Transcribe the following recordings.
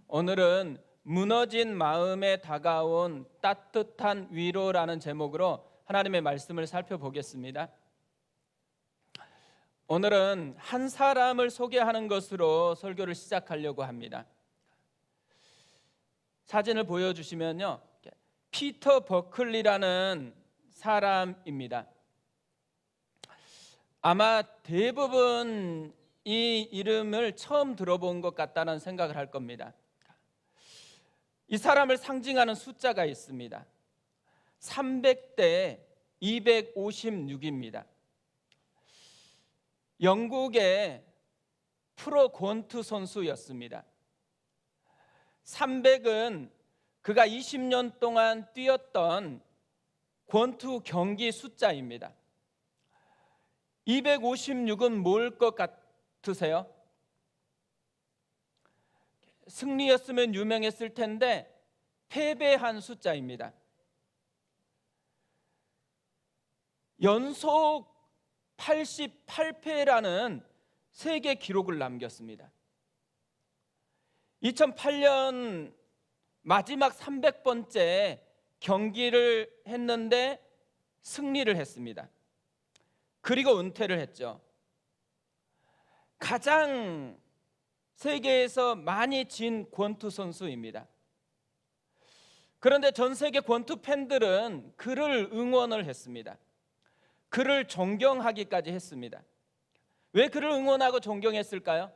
오늘은 무너진 마음에 다가온 따뜻한 위로라는 제목으로 하나님의 말씀을 살펴보겠습니다. 오늘은 한 사람을 소개하는 것으로 설교를 시작하려고 합니다. 사진을 보여주시면요, 피터 버클리라는 사람입니다. 아마 대부분 이 이름을 처음 들어본 것 같다는 생각을 할 겁니다. 이 사람을 상징하는 숫자가 있습니다. 300대 256입니다. 영국의 프로 권투 선수였습니다. 300은 그가 20년 동안 뛰었던 권투 경기 숫자입니다. 256은 뭘 것 같으세요? 승리였으면 유명했을 텐데 패배한 숫자입니다. 연속 88패라는 세계 기록을 남겼습니다. 2008년 마지막 300번째 경기를 했는데 승리를 했습니다. 그리고 은퇴를 했죠. 가장 세계에서 많이 진 권투 선수입니다. 그런데 전 세계 권투 팬들은 그를 응원을 했습니다. 그를 존경하기까지 했습니다. 왜 그를 응원하고 존경했을까요?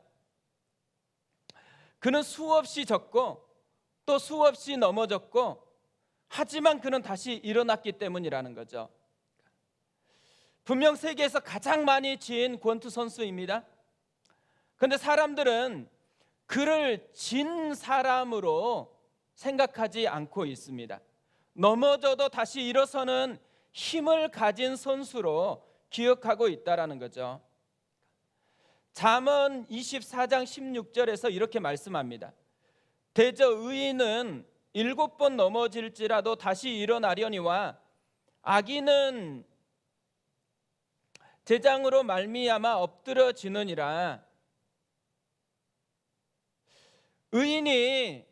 그는 수없이 졌고 또 수없이 넘어졌고, 하지만 그는 다시 일어났기 때문이라는 거죠. 분명 세계에서 가장 많이 진 권투 선수입니다. 그런데 사람들은 그를 진 사람으로 생각하지 않고 있습니다. 넘어져도 다시 일어서는 힘을 가진 선수로 기억하고 있다는 거죠. 잠언 24장 16절에서 이렇게 말씀합니다. 대저 의인은 7번 넘어질지라도 다시 일어나려니와 악인은 재장으로 말미암아 엎드러지느니라. 의인이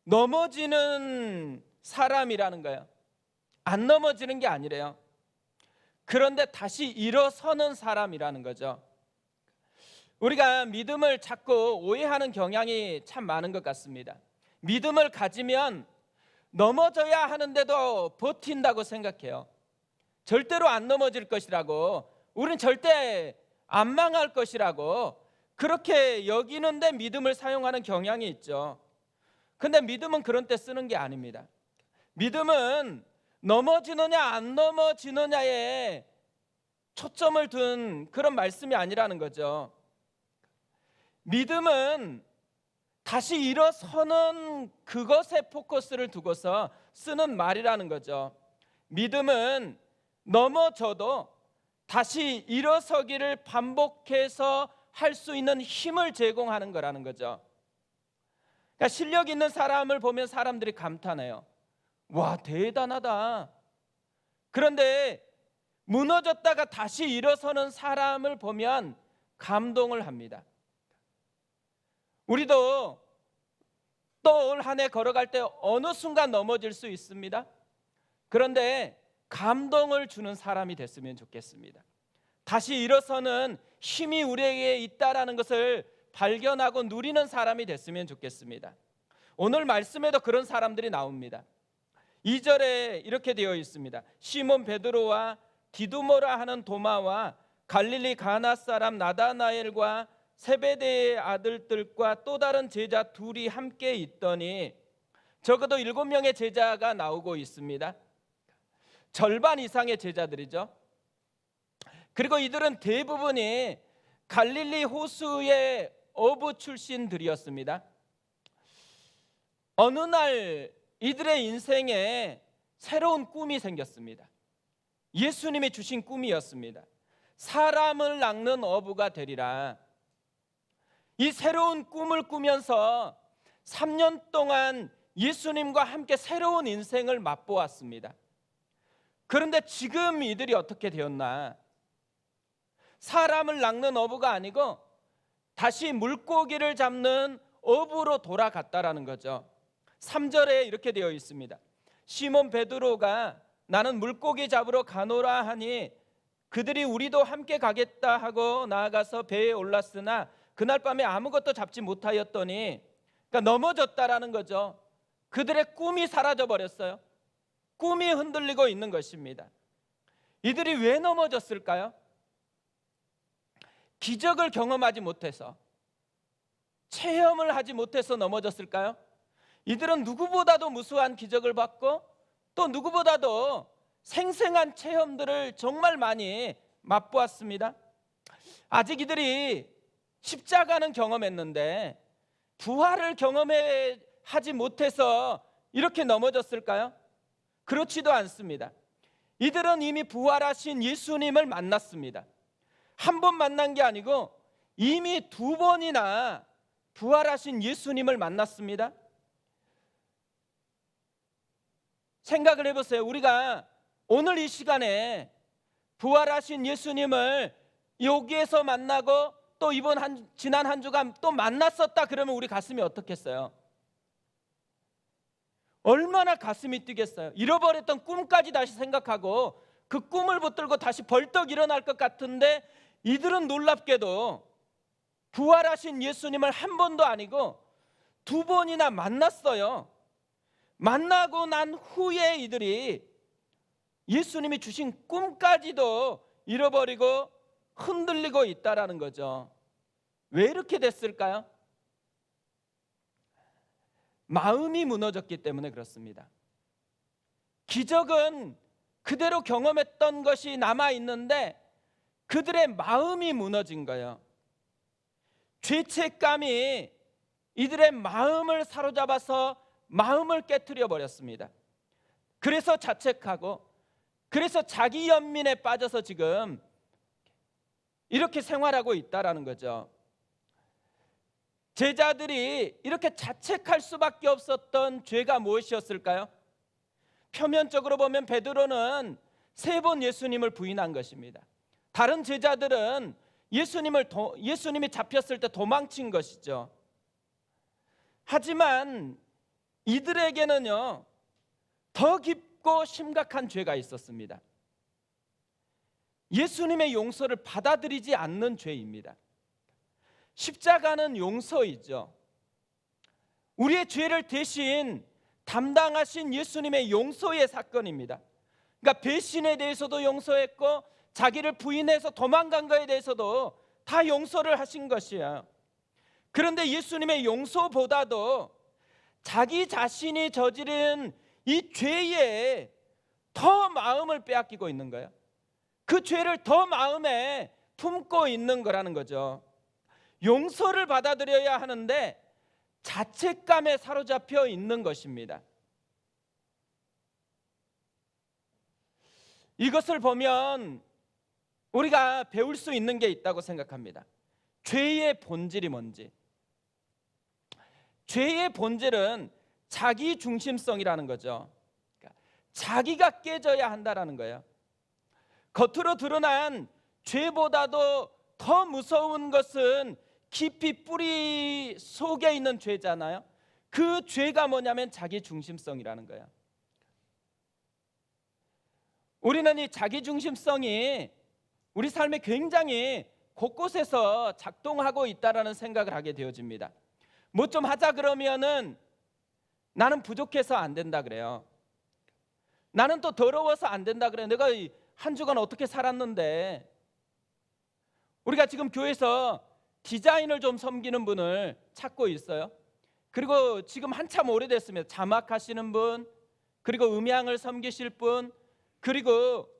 넘어지는 사람이라는 거예요. 안 넘어지는 게 아니래요. 그런데 다시 일어서는 사람이라는 거죠. 우리가 믿음을 자꾸 오해하는 경향이 참 많은 것 같습니다. 믿음을 가지면 넘어져야 하는데도 버틴다고 생각해요. 절대로 안 넘어질 것이라고, 우린 절대 안 망할 것이라고 그렇게 여기는데 믿음을 사용하는 경향이 있죠. 근데 믿음은 그런 때 쓰는 게 아닙니다. 믿음은 넘어지느냐 안 넘어지느냐에 초점을 둔 그런 말씀이 아니라는 거죠. 믿음은 다시 일어서는 그것에 포커스를 두고서 쓰는 말이라는 거죠. 믿음은 넘어져도 다시 일어서기를 반복해서 할 수 있는 힘을 제공하는 거라는 거죠. 그러니까 실력 있는 사람을 보면 사람들이 감탄해요. 와, 대단하다. 그런데 무너졌다가 다시 일어서는 사람을 보면 감동을 합니다. 우리도 또 올 한 해 걸어갈 때 어느 순간 넘어질 수 있습니다. 그런데 감동을 주는 사람이 됐으면 좋겠습니다. 다시 일어서는 힘이 우리에게 있다라는 것을 발견하고 누리는 사람이 됐으면 좋겠습니다. 오늘 말씀에도 그런 사람들이 나옵니다. 2절에 이렇게 되어 있습니다. 시몬 베드로와 디두모라 하는 도마와 갈릴리 가나 사람 나다나엘과 세베대의 아들들과 또 다른 제자 둘이 함께 있더니, 적어도 7명의 제자가 나오고 있습니다. 절반 이상의 제자들이죠. 그리고 이들은 대부분이 갈릴리 호수의 어부 출신들이었습니다. 어느 날 이들의 인생에 새로운 꿈이 생겼습니다. 예수님이 주신 꿈이었습니다. 사람을 낚는 어부가 되리라. 이 새로운 꿈을 꾸면서 3년 동안 예수님과 함께 새로운 인생을 맛보았습니다. 그런데 지금 이들이 어떻게 되었나? 사람을 낚는 어부가 아니고 다시 물고기를 잡는 업으로 돌아갔다라는 거죠. 3절에 이렇게 되어 있습니다. 시몬 베드로가 나는 물고기 잡으러 가노라 하니 그들이 우리도 함께 가겠다 하고 나아가서 배에 올랐으나 그날 밤에 아무것도 잡지 못하였더니, 그러니까 넘어졌다라는 거죠. 그들의 꿈이 사라져 버렸어요. 꿈이 흔들리고 있는 것입니다. 이들이 왜 넘어졌을까요? 기적을 경험하지 못해서, 체험을 하지 못해서 넘어졌을까요? 이들은 누구보다도 무수한 기적을 받고 또 누구보다도 생생한 체험들을 정말 많이 맛보았습니다. 아직 이들이 십자가는 경험했는데 부활을 경험하지 못해서 이렇게 넘어졌을까요? 그렇지도 않습니다. 이들은 이미 부활하신 예수님을 만났습니다. 한 번 만난 게 아니고 이미 2번이나 부활하신 예수님을 만났습니다. 생각을 해보세요. 우리가 오늘 이 시간에 부활하신 예수님을 여기에서 만나고 또 지난 한 주간 또 만났었다 그러면 우리 가슴이 어떻겠어요? 얼마나 가슴이 뛰겠어요? 잃어버렸던 꿈까지 다시 생각하고 그 꿈을 붙들고 다시 벌떡 일어날 것 같은데, 이들은 놀랍게도 부활하신 예수님을 한 번도 아니고 2번이나 만났어요. 만나고 난 후에 이들이 예수님이 주신 꿈까지도 잃어버리고 흔들리고 있다라는 거죠. 왜 이렇게 됐을까요? 마음이 무너졌기 때문에 그렇습니다. 기적은 그대로 경험했던 것이 남아 있는데 그들의 마음이 무너진 거예요. 죄책감이 이들의 마음을 사로잡아서 마음을 깨트려 버렸습니다. 그래서 자책하고, 그래서 자기 연민에 빠져서 지금 이렇게 생활하고 있다라는 거죠. 제자들이 이렇게 자책할 수밖에 없었던 죄가 무엇이었을까요? 표면적으로 보면 베드로는 3번 예수님을 부인한 것입니다. 다른 제자들은 예수님이 잡혔을 때 도망친 것이죠. 하지만 이들에게는요, 더 깊고 심각한 죄가 있었습니다. 예수님의 용서를 받아들이지 않는 죄입니다. 십자가는 용서이죠. 우리의 죄를 대신 담당하신 예수님의 용서의 사건입니다. 그러니까 배신에 대해서도 용서했고 자기를 부인해서 도망간 것에 대해서도 다 용서를 하신 것이에요. 그런데 예수님의 용서보다도 자기 자신이 저지른 이 죄에 더 마음을 빼앗기고 있는 거예요. 그 죄를 더 마음에 품고 있는 거라는 거죠. 용서를 받아들여야 하는데 자책감에 사로잡혀 있는 것입니다. 이것을 보면 우리가 배울 수 있는 게 있다고 생각합니다. 죄의 본질이 뭔지. 죄의 본질은 자기 중심성이라는 거죠. 그러니까 자기가 깨져야 한다라는 거예요. 겉으로 드러난 죄보다도 더 무서운 것은 깊이 뿌리 속에 있는 죄잖아요. 그 죄가 뭐냐면 자기 중심성이라는 거예요. 우리는 이 자기 중심성이 우리 삶에 굉장히 곳곳에서 작동하고 있다라는 생각을 하게 되어집니다. 뭐 좀 하자 그러면은 나는 부족해서 안 된다 그래요. 나는 또 더러워서 안 된다 그래요. 내가 한 주간 어떻게 살았는데. 우리가 지금 교회에서 디자인을 좀 섬기는 분을 찾고 있어요. 그리고 지금 한참 오래됐습니다. 자막하시는 분, 그리고 음향을 섬기실 분, 그리고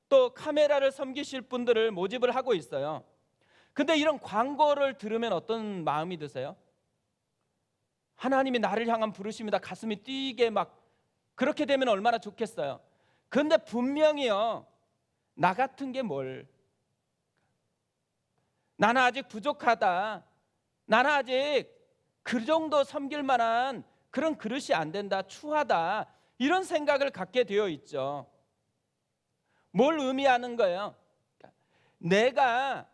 또 카메라를 섬기실 분들을 모집을 하고 있어요. 근데 이런 광고를 들으면 어떤 마음이 드세요? 하나님이 나를 향한 부르심이다. 가슴이 뛰게 막 그렇게 되면 얼마나 좋겠어요. 근데 분명히요, 나 같은 게 뭘, 나는 아직 부족하다, 나는 아직 그 정도 섬길 만한 그런 그릇이 안 된다, 추하다, 이런 생각을 갖게 되어 있죠. 뭘 의미하는 거예요? 내가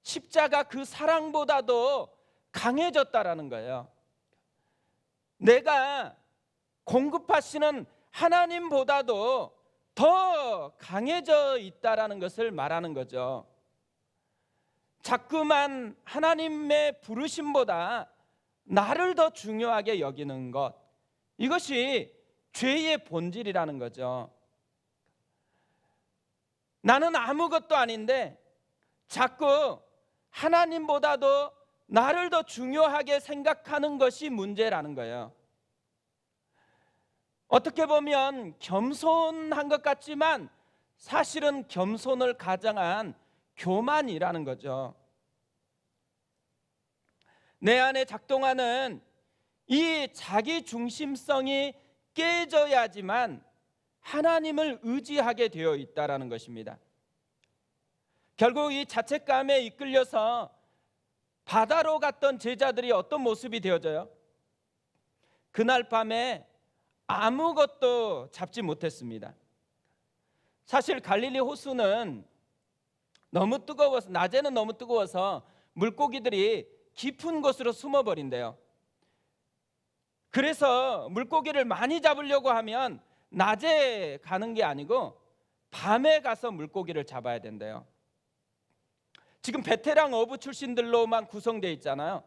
십자가 그 사랑보다도 강해졌다라는 거예요. 내가 공급하시는 하나님보다도 더 강해져 있다라는 것을 말하는 거죠. 자꾸만 하나님의 부르심보다 나를 더 중요하게 여기는 것, 이것이 죄의 본질이라는 거죠. 나는 아무것도 아닌데 자꾸 하나님보다도 나를 더 중요하게 생각하는 것이 문제라는 거예요. 어떻게 보면 겸손한 것 같지만 사실은 겸손을 가장한 교만이라는 거죠. 내 안에 작동하는 이 자기 중심성이 깨져야지만 하나님을 의지하게 되어 있다라는 것입니다. 결국 이 자책감에 이끌려서 바다로 갔던 제자들이 어떤 모습이 되어져요? 그날 밤에 아무것도 잡지 못했습니다. 사실 갈릴리 호수는 너무 뜨거워서, 낮에는 너무 뜨거워서 물고기들이 깊은 곳으로 숨어버린대요. 그래서 물고기를 많이 잡으려고 하면 낮에 가는 게 아니고 밤에 가서 물고기를 잡아야 된대요. 지금 베테랑 어부 출신들로만 구성되어 있잖아요.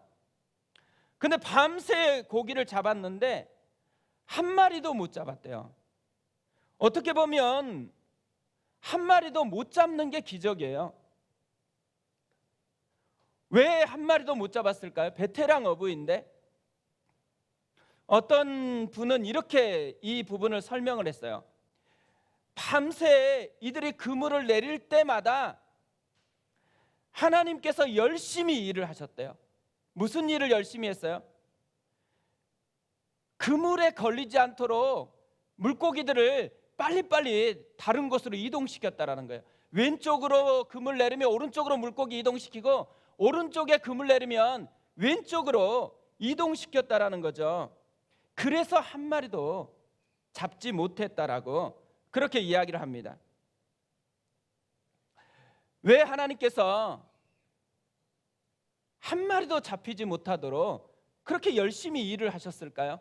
근데 밤새 고기를 잡았는데 한 마리도 못 잡았대요. 어떻게 보면 한 마리도 못 잡는 게 기적이에요. 왜 한 마리도 못 잡았을까요? 베테랑 어부인데. 어떤 분은 이렇게 이 부분을 설명을 했어요. 밤새 이들이 그물을 내릴 때마다 하나님께서 열심히 일을 하셨대요. 무슨 일을 열심히 했어요? 그물에 걸리지 않도록 물고기들을 빨리빨리 다른 곳으로 이동시켰다라는 거예요. 왼쪽으로 그물 내리면 오른쪽으로 물고기 이동시키고, 오른쪽에 그물 내리면 왼쪽으로 이동시켰다라는 거죠. 그래서 한 마리도 잡지 못했다라고 그렇게 이야기를 합니다. 왜 하나님께서 한 마리도 잡히지 못하도록 그렇게 열심히 일을 하셨을까요?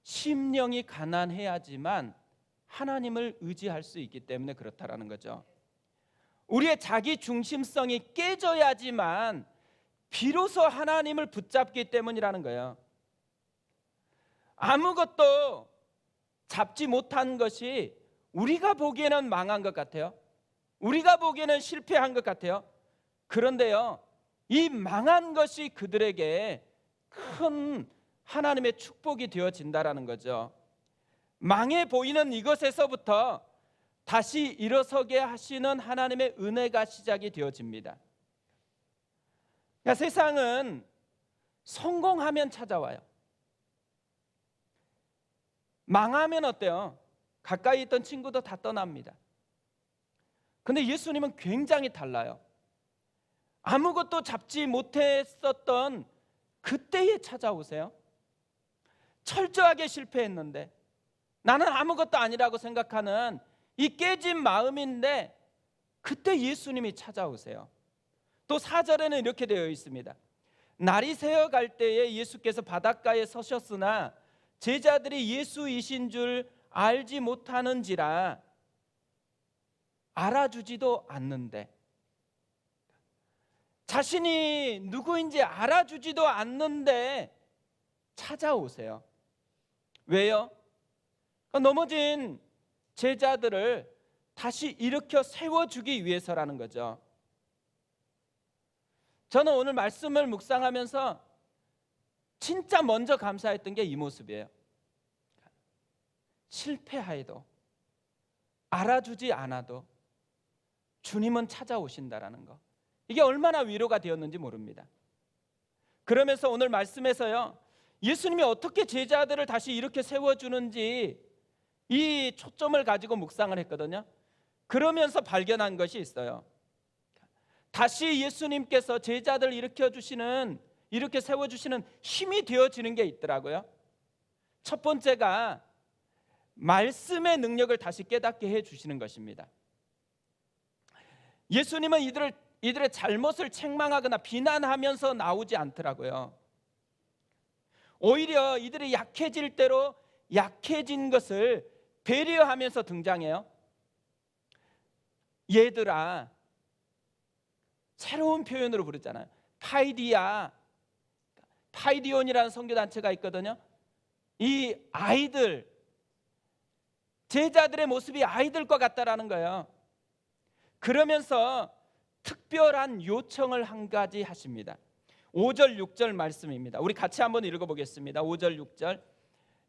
심령이 가난해야지만 하나님을 의지할 수 있기 때문에 그렇다라는 거죠. 우리의 자기 중심성이 깨져야지만 비로소 하나님을 붙잡기 때문이라는 거예요. 아무것도 잡지 못한 것이 우리가 보기에는 망한 것 같아요. 우리가 보기에는 실패한 것 같아요. 그런데요, 이 망한 것이 그들에게 큰 하나님의 축복이 되어진다라는 거죠. 망해 보이는 이것에서부터 다시 일어서게 하시는 하나님의 은혜가 시작이 되어집니다. 그러니까 세상은 성공하면 찾아와요. 망하면 어때요? 가까이 있던 친구도 다 떠납니다. 근데 예수님은 굉장히 달라요. 아무것도 잡지 못했었던 그때에 찾아오세요. 철저하게 실패했는데, 나는 아무것도 아니라고 생각하는 이 깨진 마음인데 그때 예수님이 찾아오세요. 또 4절에는 이렇게 되어 있습니다. 날이 새어갈 때에 예수께서 바닷가에 서셨으나 제자들이 예수이신 줄 알지 못하는지라 알아주지도 않는데, 자신이 누구인지 알아주지도 않는데 찾아오세요. 왜요? 넘어진 제자들을 다시 일으켜 세워주기 위해서라는 거죠. 저는 오늘 말씀을 묵상하면서 진짜 먼저 감사했던 게 이 모습이에요. 실패하여도, 알아주지 않아도 주님은 찾아오신다라는 거. 이게 얼마나 위로가 되었는지 모릅니다. 그러면서 오늘 말씀에서요, 예수님이 어떻게 제자들을 다시 이렇게 세워주는지 이 초점을 가지고 묵상을 했거든요. 그러면서 발견한 것이 있어요. 다시 예수님께서 제자들을 이렇게 세워주시는 힘이 되어지는 게 있더라고요. 첫 번째가 말씀의 능력을 다시 깨닫게 해주시는 것입니다. 예수님은 이들의 잘못을 책망하거나 비난하면서 나오지 않더라고요. 오히려 이들이 약해질 대로 약해진 것을 배려하면서 등장해요. 얘들아, 새로운 표현으로 부르잖아요. 파이디온이라는 선교단체가 있거든요. 이 아이들, 제자들의 모습이 아이들과 같다라는 거예요. 그러면서 특별한 요청을 한 가지 하십니다. 5절 6절 말씀입니다. 우리 같이 한번 읽어보겠습니다. 5절 6절.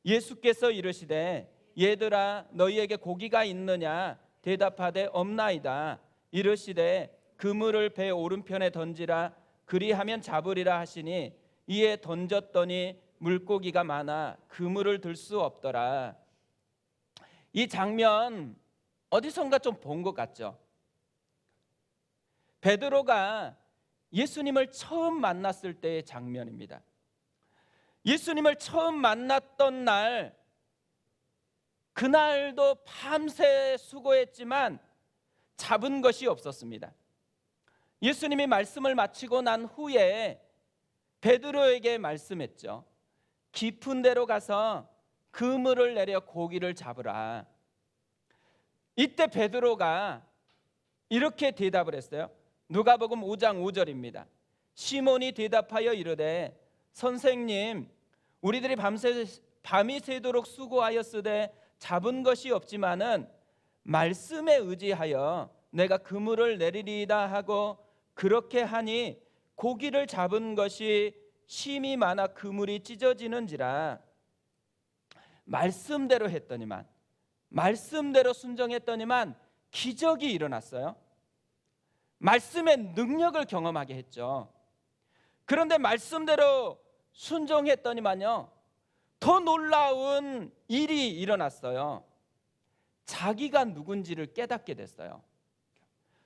예수께서 이르시되 얘들아 너희에게 고기가 있느냐 대답하되 없나이다. 이르시되 그물을 배 오른편에 던지라 그리하면 잡으리라 하시니 이에 던졌더니 물고기가 많아 그물을 들 수 없더라. 이 장면 어디선가 좀 본 것 같죠? 베드로가 예수님을 처음 만났을 때의 장면입니다. 예수님을 처음 만났던 날, 그날도 밤새 수고했지만 잡은 것이 없었습니다. 예수님이 말씀을 마치고 난 후에 베드로에게 말씀했죠. 깊은 데로 가서 그물을 내려 고기를 잡으라. 이때 베드로가 이렇게 대답을 했어요. 누가복음 5장 5절입니다. 시몬이 대답하여 이르되 선생님, 우리들이 밤이 새도록 수고하였으되 잡은 것이 없지만은 말씀에 의지하여 내가 그물을 내리리이다 하고 그렇게 하니 고기를 잡은 것이 심이 많아 그물이 찢어지는지라. 말씀대로 했더니만, 말씀대로 순종했더니만 기적이 일어났어요. 말씀의 능력을 경험하게 했죠. 그런데 말씀대로 순종했더니만요, 더 놀라운 일이 일어났어요. 자기가 누군지를 깨닫게 됐어요.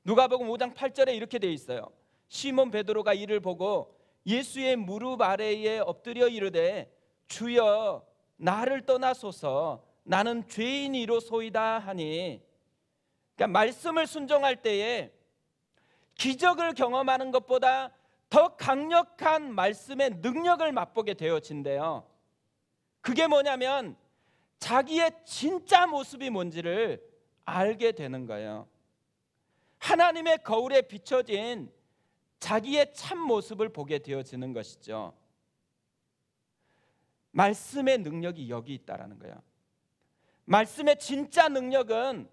누가복음 5장 8절에 이렇게 되어 있어요. 시몬 베드로가 이를 보고 예수의 무릎 아래에 엎드려 이르되 주여 나를 떠나소서 나는 죄인이로소이다 하니, 그러니까 말씀을 순종할 때에 기적을 경험하는 것보다 더 강력한 말씀의 능력을 맛보게 되어진대요. 그게 뭐냐면 자기의 진짜 모습이 뭔지를 알게 되는 거예요. 하나님의 거울에 비춰진 자기의 참 모습을 보게 되어지는 것이죠. 말씀의 능력이 여기 있다라는 거예요. 말씀의 진짜 능력은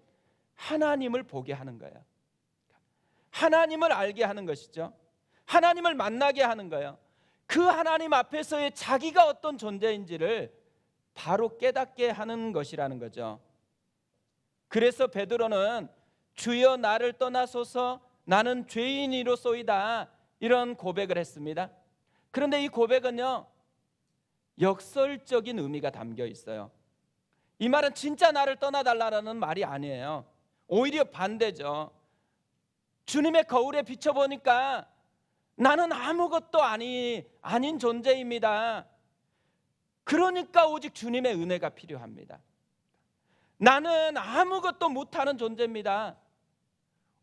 하나님을 보게 하는 거예요. 하나님을 알게 하는 것이죠. 하나님을 만나게 하는 거예요. 그 하나님 앞에서의 자기가 어떤 존재인지를 바로 깨닫게 하는 것이라는 거죠. 그래서 베드로는 주여 나를 떠나소서 나는 죄인이로소이다, 이런 고백을 했습니다. 그런데 이 고백은요, 역설적인 의미가 담겨 있어요. 이 말은 진짜 나를 떠나달라는 말이 아니에요. 오히려 반대죠. 주님의 거울에 비춰보니까 나는 아무것도 아닌 존재입니다. 그러니까 오직 주님의 은혜가 필요합니다. 나는 아무것도 못하는 존재입니다.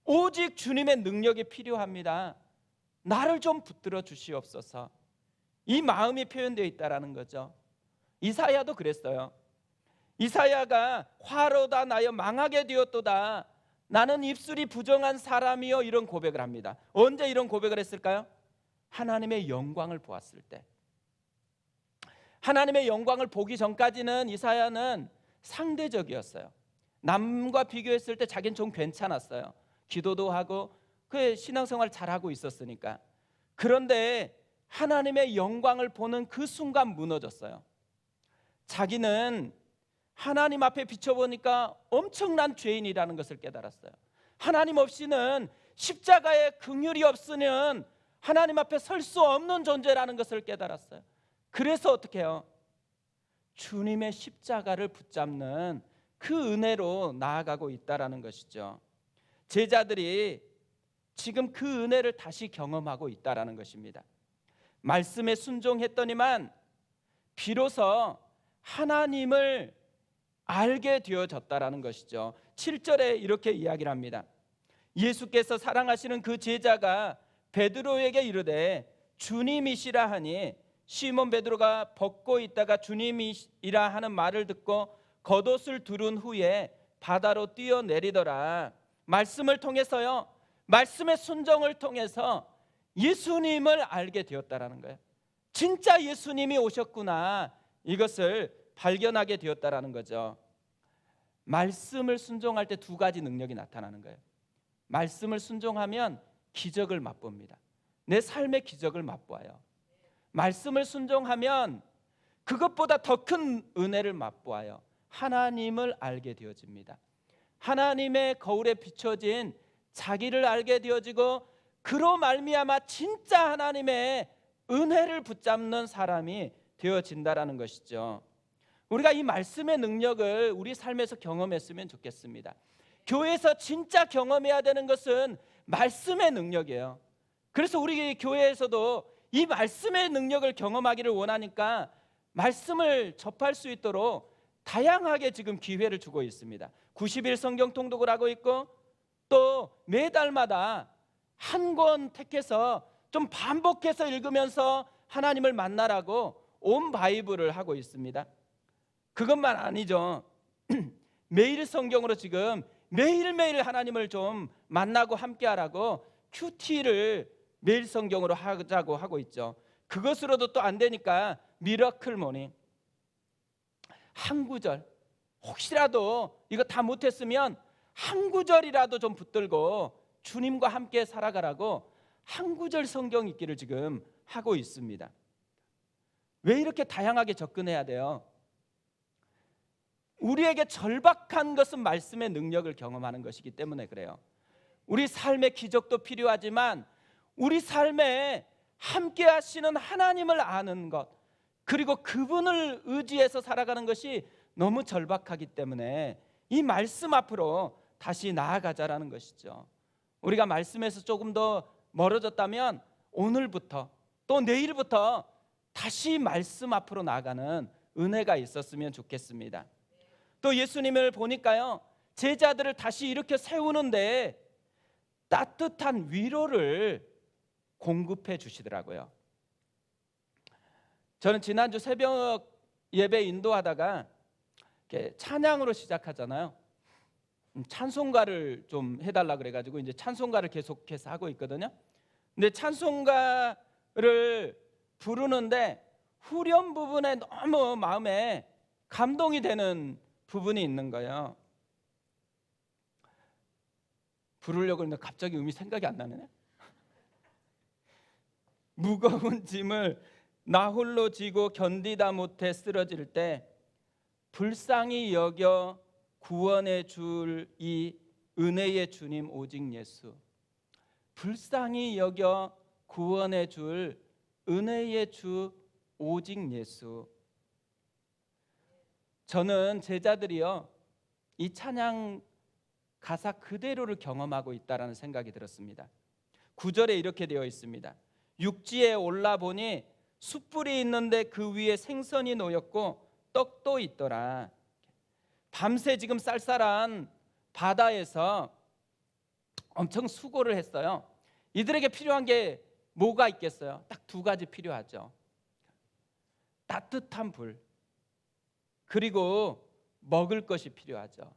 오직 주님의 능력이 필요합니다. 나를 좀 붙들어 주시옵소서. 이 마음이 표현되어 있다라는 거죠. 이사야도 그랬어요. 이사야가 화로다 나여 망하게 되었도다, 나는 입술이 부정한 사람이요, 이런 고백을 합니다. 언제 이런 고백을 했을까요? 하나님의 영광을 보았을 때. 하나님의 영광을 보기 전까지는 이사야는 상대적이었어요. 남과 비교했을 때 자기는 좀 괜찮았어요. 기도도 하고 그 신앙생활 잘하고 있었으니까. 그런데 하나님의 영광을 보는 그 순간 무너졌어요. 자기는 하나님 앞에 비춰보니까 엄청난 죄인이라는 것을 깨달았어요. 하나님 없이는, 십자가에 긍휼이 없으면 하나님 앞에 설 수 없는 존재라는 것을 깨달았어요. 그래서 어떻게 해요? 주님의 십자가를 붙잡는 그 은혜로 나아가고 있다라는 것이죠. 제자들이 지금 그 은혜를 다시 경험하고 있다라는 것입니다. 말씀에 순종했더니만 비로소 하나님을 알게 되어졌다라는 것이죠. 7절에 이렇게 이야기를 합니다. 예수께서 사랑하시는 그 제자가 베드로에게 이르되 주님이시라 하니 시몬 베드로가 벗고 있다가 주님이라 하는 말을 듣고 겉옷을 두른 후에 바다로 뛰어내리더라. 말씀을 통해서요, 말씀의 순종을 통해서 예수님을 알게 되었다라는 거예요. 진짜 예수님이 오셨구나, 이것을 발견하게 되었다라는 거죠. 말씀을 순종할 때 두 가지 능력이 나타나는 거예요. 말씀을 순종하면 기적을 맛봅니다. 내 삶의 기적을 맛보아요. 말씀을 순종하면 그것보다 더 큰 은혜를 맛보아요. 하나님을 알게 되어집니다. 하나님의 거울에 비춰진 자기를 알게 되어지고, 그로 말미암아 진짜 하나님의 은혜를 붙잡는 사람이 되어진다라는 것이죠. 우리가 이 말씀의 능력을 우리 삶에서 경험했으면 좋겠습니다. 교회에서 진짜 경험해야 되는 것은 말씀의 능력이에요. 그래서 우리 교회에서도 이 말씀의 능력을 경험하기를 원하니까 말씀을 접할 수 있도록 다양하게 지금 기회를 주고 있습니다. 90일 성경 통독을 하고 있고, 또 매달마다 한 권 택해서 좀 반복해서 읽으면서 하나님을 만나라고 온 바이블을 하고 있습니다. 그것만 아니죠. 매일 성경으로 지금 매일매일 하나님을 좀 만나고 함께하라고 큐티를 매일 성경으로 하자고 하고 있죠. 그것으로도 또 안 되니까 미러클 모닝, 한 구절, 혹시라도 이거 다 못했으면 한 구절이라도 좀 붙들고 주님과 함께 살아가라고 한 구절 성경 읽기를 지금 하고 있습니다. 왜 이렇게 다양하게 접근해야 돼요? 우리에게 절박한 것은 말씀의 능력을 경험하는 것이기 때문에 그래요. 우리 삶의 기적도 필요하지만 우리 삶에 함께 하시는 하나님을 아는 것, 그리고 그분을 의지해서 살아가는 것이 너무 절박하기 때문에 이 말씀 앞으로 다시 나아가자라는 것이죠. 우리가 말씀에서 조금 더 멀어졌다면 오늘부터 또 내일부터 다시 말씀 앞으로 나아가는 은혜가 있었으면 좋겠습니다. 또 예수님을 보니까요, 제자들을 다시 일으켜 세우는데 따뜻한 위로를 공급해 주시더라고요. 저는 지난주 새벽 예배 인도하다가 찬양으로 시작하잖아요. 찬송가를 좀 해달라 그래가지고 이제 찬송가를 계속해서 하고 있거든요. 근데 찬송가를 부르는데 후렴 부분에 너무 마음에 감동이 되는 부분이 있는 거예요. 부르려고 했는데 갑자기 음이 생각이 안 나네. 무거운 짐을 나 홀로 지고 견디다 못해 쓰러질 때 불쌍히 여겨 구원해 줄 이 은혜의 주님 오직 예수. 불쌍히 여겨 구원해 줄 은혜의 주 오직 예수. 저는 제자들이요, 이 찬양 가사 그대로를 경험하고 있다라는 생각이 들었습니다. 9절에 이렇게 되어 있습니다. 육지에 올라보니 숯불이 있는데 그 위에 생선이 놓였고 떡도 있더라. 밤새 지금 쌀쌀한 바다에서 엄청 수고를 했어요. 이들에게 필요한 게 뭐가 있겠어요? 딱 두 가지 필요하죠. 따뜻한 불, 그리고 먹을 것이 필요하죠.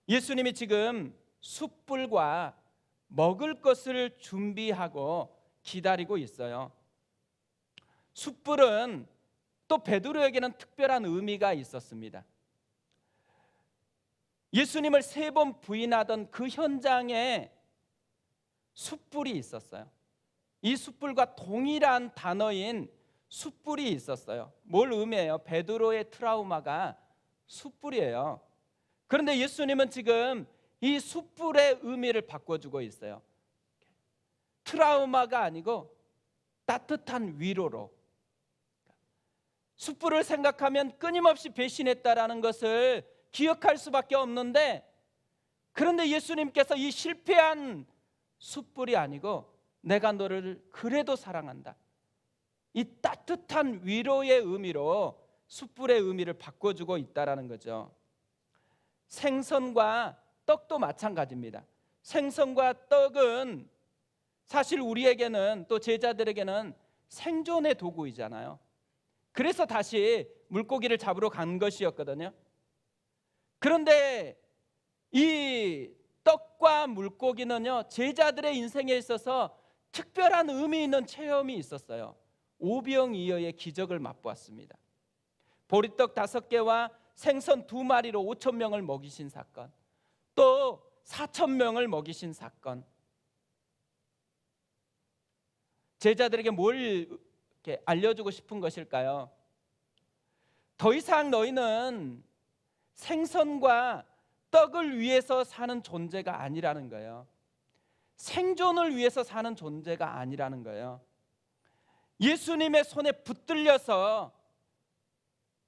예수님이 지금 숯불과 먹을 것을 준비하고 기다리고 있어요. 숯불은 또 베드로에게는 특별한 의미가 있었습니다. 예수님을 3번 부인하던 그 현장에 숯불이 있었어요. 이 숯불과 동일한 단어인 숯불이 있었어요. 뭘 의미해요? 베드로의 트라우마가 숯불이에요. 그런데 예수님은 지금 이 숯불의 의미를 바꿔주고 있어요. 트라우마가 아니고 따뜻한 위로로. 숯불을 생각하면 끊임없이 배신했다라는 것을 기억할 수밖에 없는데, 그런데 예수님께서 이 실패한 숯불이 아니고 내가 너를 그래도 사랑한다, 이 따뜻한 위로의 의미로 숯불의 의미를 바꿔주고 있다라는 거죠. 생선과 떡도 마찬가지입니다. 생선과 떡은 사실 우리에게는, 또 제자들에게는 생존의 도구이잖아요. 그래서 다시 물고기를 잡으러 간 것이었거든요. 그런데 이 떡과 물고기는요, 제자들의 인생에 있어서 특별한 의미 있는 체험이 있었어요. 오병이어의 기적을 맛보았습니다. 보리떡 5개와 생선 2마리로 5천 명을 먹이신 사건, 또 4천 명을 먹이신 사건. 제자들에게 뭘 이렇게 알려주고 싶은 것일까요? 더 이상 너희는 생선과 떡을 위해서 사는 존재가 아니라는 거예요. 생존을 위해서 사는 존재가 아니라는 거예요. 예수님의 손에 붙들려서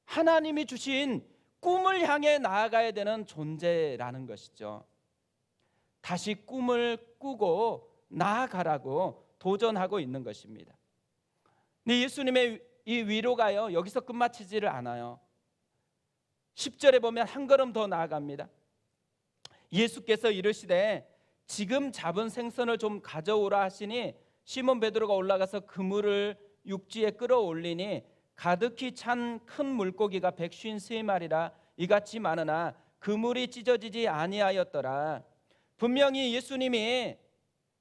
하나님이 주신 꿈을 향해 나아가야 되는 존재라는 것이죠. 다시 꿈을 꾸고 나아가라고 도전하고 있는 것입니다. 근데 예수님의 이 위로가요, 여기서 끝마치지를 않아요. 10절에 보면 한 걸음 더 나아갑니다. 예수께서 이르시되 지금 잡은 생선을 좀 가져오라 하시니 시몬 베드로가 올라가서 그물을 육지에 끌어올리니 가득히 찬 큰 물고기가 153마리라 이같이 많으나 그물이 찢어지지 아니하였더라. 분명히 예수님이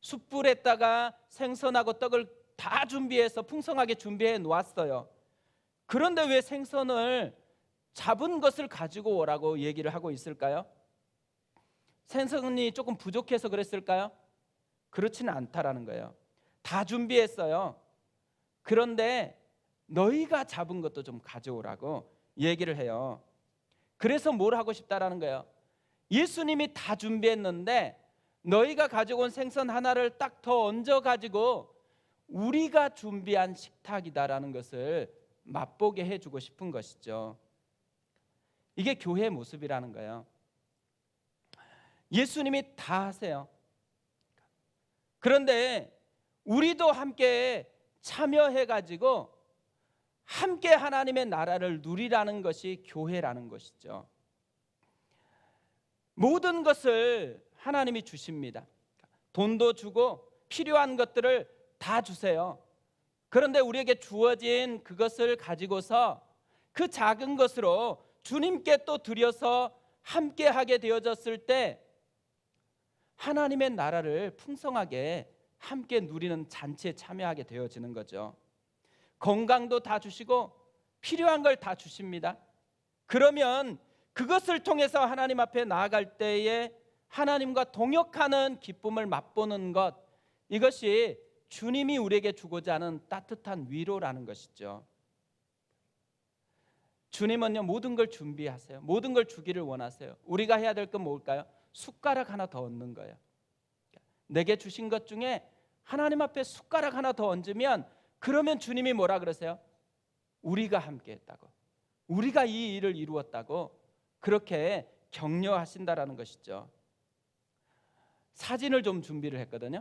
숯불에다가 생선하고 떡을 다 준비해서 풍성하게 준비해 놓았어요. 그런데 왜 생선을 잡은 것을 가지고 오라고 얘기를 하고 있을까요? 생선이 조금 부족해서 그랬을까요? 그렇지는 않다라는 거예요. 다 준비했어요. 그런데 너희가 잡은 것도 좀 가져오라고 얘기를 해요. 그래서 뭘 하고 싶다라는 거예요. 예수님이 다 준비했는데 너희가 가지고 온 생선 하나를 딱 더 얹어 가지고 우리가 준비한 식탁이다라는 것을 맛보게 해주고 싶은 것이죠. 이게 교회의 모습이라는 거예요. 예수님이 다 하세요. 그런데 우리도 함께 참여해가지고 함께 하나님의 나라를 누리라는 것이 교회라는 것이죠. 모든 것을 하나님이 주십니다. 돈도 주고 필요한 것들을 다 주세요. 그런데 우리에게 주어진 그것을 가지고서 그 작은 것으로 주님께 또 드려서 함께 하게 되어졌을 때 하나님의 나라를 풍성하게 함께 누리는 잔치에 참여하게 되어지는 거죠. 건강도 다 주시고 필요한 걸 다 주십니다. 그러면 그것을 통해서 하나님 앞에 나아갈 때에 하나님과 동역하는 기쁨을 맛보는 것, 이것이 주님이 우리에게 주고자 하는 따뜻한 위로라는 것이죠. 주님은요, 모든 걸 준비하세요. 모든 걸 주기를 원하세요. 우리가 해야 될 건 뭘까요? 숟가락 하나 더 얹는 거예요. 내게 주신 것 중에 하나님 앞에 숟가락 하나 더 얹으면, 그러면 주님이 뭐라 그러세요? 우리가 함께 했다고, 우리가 이 일을 이루었다고 그렇게 격려하신다라는 것이죠. 사진을 좀 준비를 했거든요.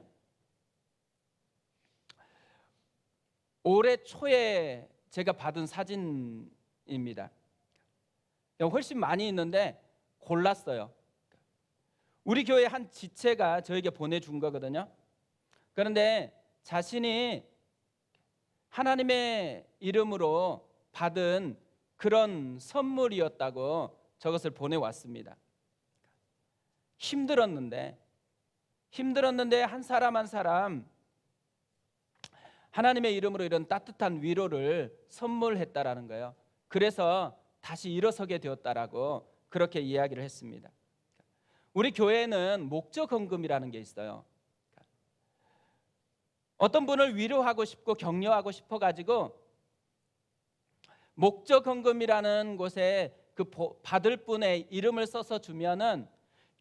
올해 초에 제가 받은 사진입니다. 훨씬 많이 있는데 골랐어요. 우리 교회 한 지체가 저에게 보내준 거거든요. 그런데 자신이 하나님의 이름으로 받은 그런 선물이었다고 저것을 보내왔습니다. 힘들었는데 한 사람 한 사람 하나님의 이름으로 이런 따뜻한 위로를 선물했다라는 거예요. 그래서 다시 일어서게 되었다라고 그렇게 이야기를 했습니다. 우리 교회에는 목적 헌금이라는 게 있어요. 어떤 분을 위로하고 싶고 격려하고 싶어 가지고 목적 헌금이라는 곳에 그 받을 분의 이름을 써서 주면은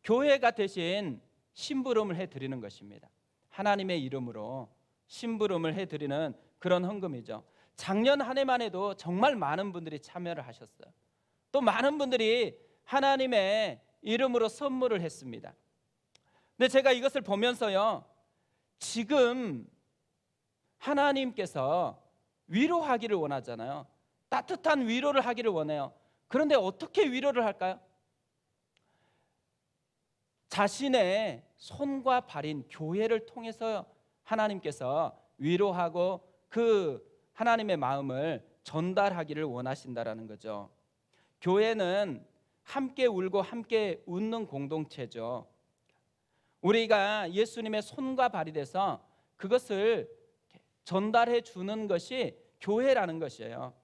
교회가 대신 심부름을 해 드리는 것입니다. 하나님의 이름으로 심부름을 해 드리는 그런 헌금이죠. 작년 한 해만 해도 정말 많은 분들이 참여를 하셨어요. 또 많은 분들이 하나님의 이름으로 선물을 했습니다. 근데 제가 이것을 보면서요, 지금 하나님께서 위로하기를 원하잖아요. 따뜻한 위로를 하기를 원해요. 그런데 어떻게 위로를 할까요? 자신의 손과 발인 교회를 통해서 하나님께서 위로하고 그 하나님의 마음을 전달하기를 원하신다라는 거죠. 교회는 함께 울고 함께 웃는 공동체죠. 우리가 예수님의 손과 발이 돼서 그것을 전달해 주는 것이 교회라는 것이에요.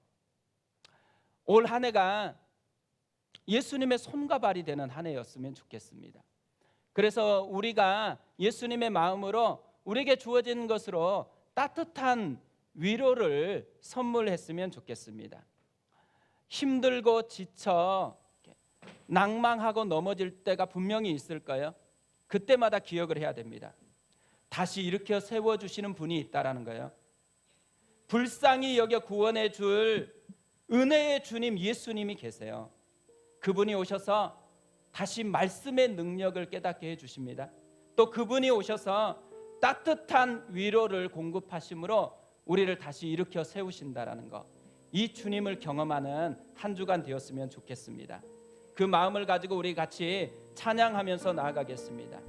올 한 해가 예수님의 손과 발이 되는 한 해였으면 좋겠습니다. 그래서 우리가 예수님의 마음으로 우리에게 주어진 것으로 따뜻한 위로를 선물했으면 좋겠습니다. 힘들고 지쳐 낭망하고 넘어질 때가 분명히 있을 거예요. 그때마다 기억을 해야 됩니다. 다시 일으켜 세워주시는 분이 있다라는 거예요. 불쌍히 여겨 구원해 줄 은혜의 주님 예수님이 계세요. 그분이 오셔서 다시 말씀의 능력을 깨닫게 해주십니다. 또 그분이 오셔서 따뜻한 위로를 공급하심으로 우리를 다시 일으켜 세우신다라는 것, 이 주님을 경험하는 한 주간 되었으면 좋겠습니다. 그 마음을 가지고 우리 같이 찬양하면서 나아가겠습니다.